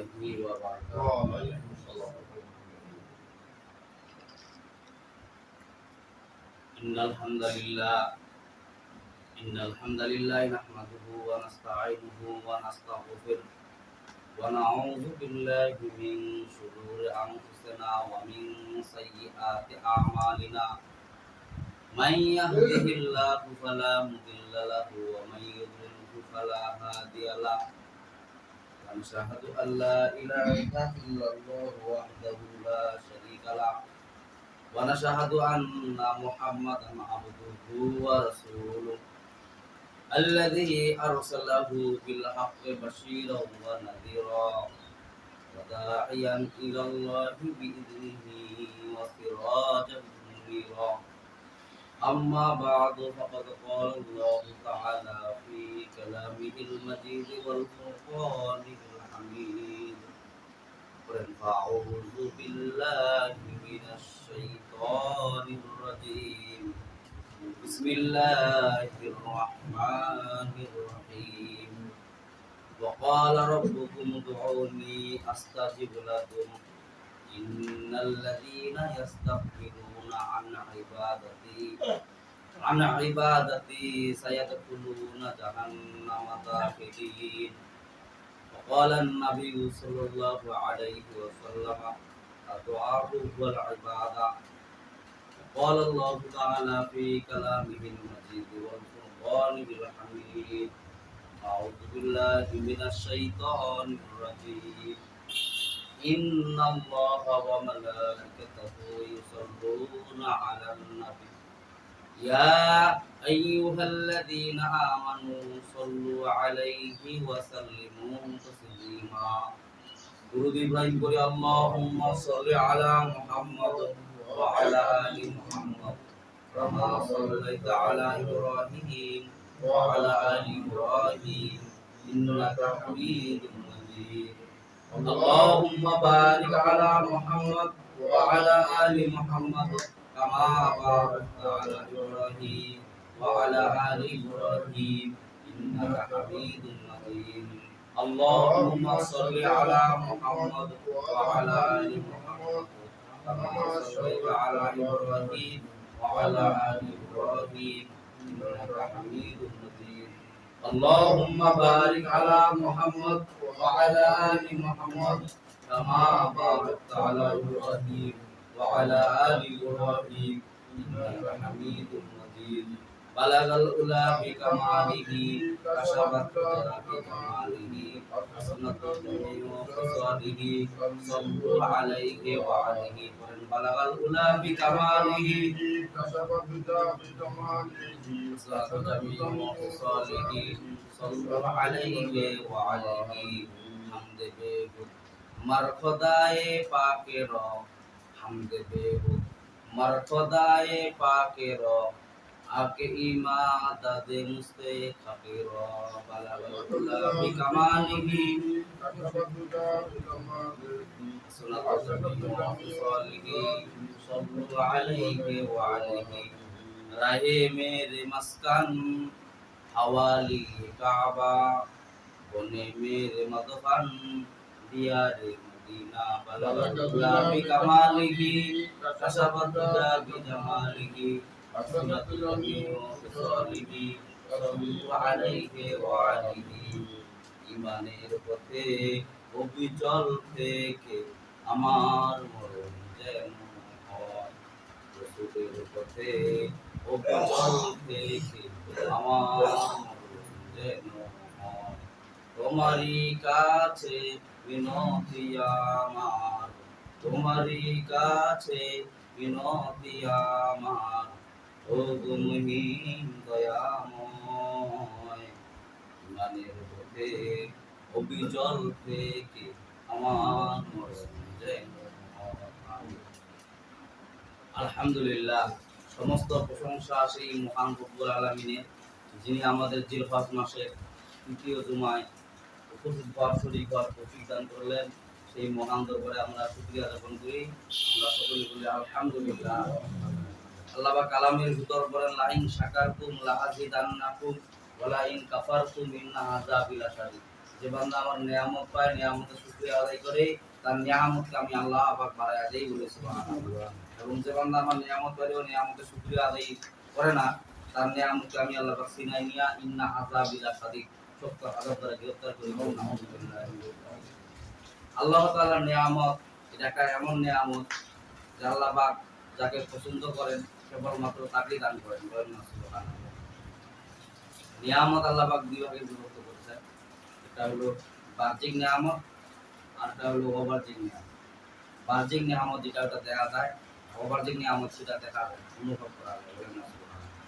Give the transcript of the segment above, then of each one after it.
وبركاته. إن الحمد لله نحمده ونستعينه ونستغفره ونعوذ بالله من شرور أنفسنا ومن سيئات أعمالنا من يهده الله فلا مضل له ومن يضلل فلا هادي له ونشهد أن لا إله إلا الله وحده لا شريك له ونشهد أن محمدا عبده ورسوله الذي أرسله بالحق بشيرا ونذيرا وداعيا إلى الله بإذنه وسراجا منيرا. أما بعد فقد قال الله تعالى في كلامه المجيد والفرقان الحميد فأعوذ بالله من الشيطان الرجيم بسم الله الرحمن الرحيم وقال ربكم ادعوني أستجب لكم إن الذين يستكبرون عن عبادتي سيدخلون جهنم داخلين. وقال النبي صلى الله عليه وسلم الدعاء هو العبادة. قال الله تعالى في كلامه المجيد والفرقان الحميد أعوذ بالله من الشيطان الرجيم إن الله وملائكته يصلون على النبي يا أيها الذين آمنوا صلوا عليه وسلموا تسليما. درود إبراهيم قل اللهم صل على محمد وعلى آل محمد كما صليت على إبراهيم وعلى آل إبراهيم إنك حميد مجيد. اللهم بارك على محمد وعلى آل محمد كما باركت على إبراهيم وعلى آل إبراهيم إنك حميد مجيد. اللهم صل على محمد وعلى آل محمد كما صليت على إبراهيم وعلى آل إبراهيم إنك حميد مجيد. اللهم بارك على محمد وعلى آل محمد كما باركت على إبراهيم وعلى آل إبراهيم إنك حميد مجيد. بلغ العلا بكماله كشف الدجى بكماله حسنت جميع خصاله صلوا عليه وعليه. بلغ العلا بكماله كشف الدجى بكماله حسنت جميع خصاله صلوا عليه وعليه. حمد बेगुत मरखदाए पाकेरो حمد बेगुत मरखदाए पाकेरो आके इमादत मुस्ते खबीरो बलगुला बिकमालिही कशबुदा बिकमालिही सुन्नतुल्लाहि वालिही सल्लल्लाहु अलैहि व आलिही. रहे मेरे मस्कन हवाली काबा बने मेरे मदफन दियारे मदीना बलगुला बिकमालिही कशबुदा बिजमालिही ইমানের পথে অবিচল থেকে আমার মরণ যেন হয়। রসুলের পথে অবিচল থেকে আমার মরণ যেন হয়। তোমারই কাছে বিনতি আমার, তোমারই কাছে বিনতি আমার, ও গুণহীন দয়াময়। ইমানের পথে অবিচল থেকে আমার মরণ যেন হয়। আলহামদুলিল্লাহ, সমস্ত প্রশংসা সেই মহান রব্বুল আলামিনের, যিনি আমাদের জিলহজ মাসের তৃতীয় জুমায় উপস্থিত হওয়ার শরীক হওয়ার তৌফিক দান করলেন। সেই মহান দরবারে আমরা শুকরিয়া জ্ঞাপন করি। আমরা সকলে বলি আলহামদুলিল্লাহ। আল্লাহ পাক কালামের ভিতর বলেন লাইন শাকারতুম লাআযিদান্নাকুম ওয়া লাইন কাফারতুম ইন্না আযাবি লাশাদীদ। যে বান্দা আমার নিয়ামত পায়, নিয়ামতের শুকরিয়া আদায় করে, তার নিয়ামতকে আমি আল্লাহ পাক বাড়ায় দেই বলে সুবহানাল্লাহ। এবং যে বান্দা আমার নিয়ামত পায় ও নিয়ামতের শুকরিয়া আদায় করে না, তার নিয়ামতকে আমি আল্লাহ পাক সিনাই নিয়া ইন্না আযাবি লাশাদীদ, সত্য আযাব দ্বারা গ্রেফতার করে দেব। আল্লাহ তাআলার নিয়ামত এটা একটা এমন নিয়ামত যে আল্লাহ পাক যাকে পছন্দ করেন কেবলমাত্র তাকেই দান করেন। বলেন না সুবহানাল্লাহ। নিয়ামত আল্লাহ পাক দুই ভাগে বিভক্ত করেছেন, একটা হলো বাহ্যিক নিয়ামত আর একটা হলো অবাহ্যিক নিয়ামত। বাহ্যিক নিয়ামত যেটা ওটা দেখা যায়, অবাহ্যিক নিয়ামত সেটা দেখা যায়, অনুভব করা যায়। বলেন না সুবহানাল্লাহ।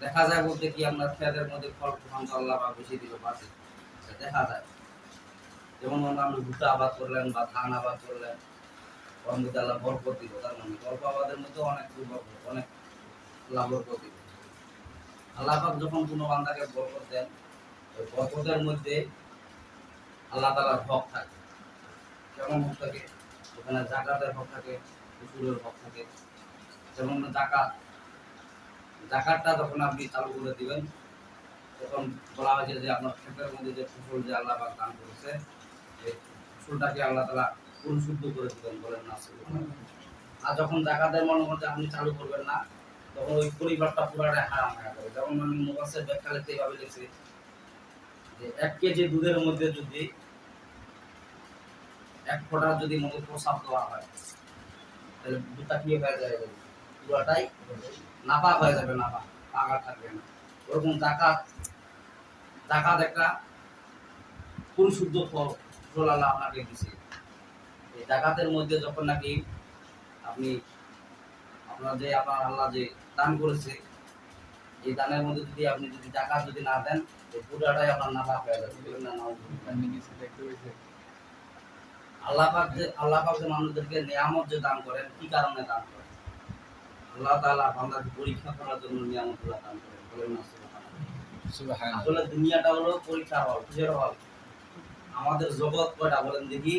দেখা যায় বলতে কি, আমরা খেতের মধ্যে ফল ফলান আল্লাহ পাক বেশি দিল বাড়ছে, দেখা যায়। যেমন আপনি ভুট্টা আবাদ করলেন বা ধান আবাদ করলেন, ওর মধ্যে আল্লাহ বরকত দিল, তার মানে অল্প আবাদের মধ্যে অনেক আল্লাহ বরকত দিল। আল্লাহ পাক যখন কোনো বান্দাকে বরকত দেন, ওই বরকতের মধ্যে আল্লাহ তাআলার হক থাকে। কেমন হক থাকে? ওখানে যাকাতের হক থাকে, উসুলের হক থাকে। যেমন যাকাতটা যখন আপনি চালু করে দিবেন, তখন বলা হয়েছে যে আপনার ক্ষেতের মধ্যে যে ফসল যে আল্লাহ পাক দান করেছে, এই ফসলটাকে আল্লাহ তাআলা পরিশুদ্ধ করে দিবেন। বলেন না সুবহানাল্লাহ। আর যখন যাকাতের মনে করতে আপনি চালু করবেন না, তখন ওই পরিবারটা পুরাটাই হারাম হয়ে যাবে। যেমন আমি মুফাসসির ব্যাখ্যা লিখতে এইভাবে লিখছি যে 1 কেজি দুধের মধ্যে যদি 1 ফোঁটা যদি মধ্যে প্রসাব দেওয়া হয়, তাহলে দুধটা কি হয়ে যাবে? পুরাটাই নাপাক হয়ে যাবে, নাপাক, পাক আর থাকবে না। ওরকম জাকাত একটা পরিশুদ্ধ ফসল আল্লাহ আপনাকে দিছে। এই জাকাতের মধ্যে যখন নাকি আপনি আপনার আল্লাহ যে দান করেছে, এই দানের মধ্যে যদি আপনি জাকাত যদি না দেন, এই পুরাটাই আপনার নাপাক হয়ে যাবে। আল্লাহ পাক যে মানুষদেরকে নিয়ামত যে দান করেন, কি কারণে দান করেন? আল্লাহ তাআলা বান্দাকে পরীক্ষা করার জন্য নিয়ামতগুলো দান করেন। বলেন না সুবহানাল্লাহ। আসলে দুনিয়াটা হলো পরীক্ষার হল। কিসের হল? আমাদের জগৎ কয়টা বলেন দেখি?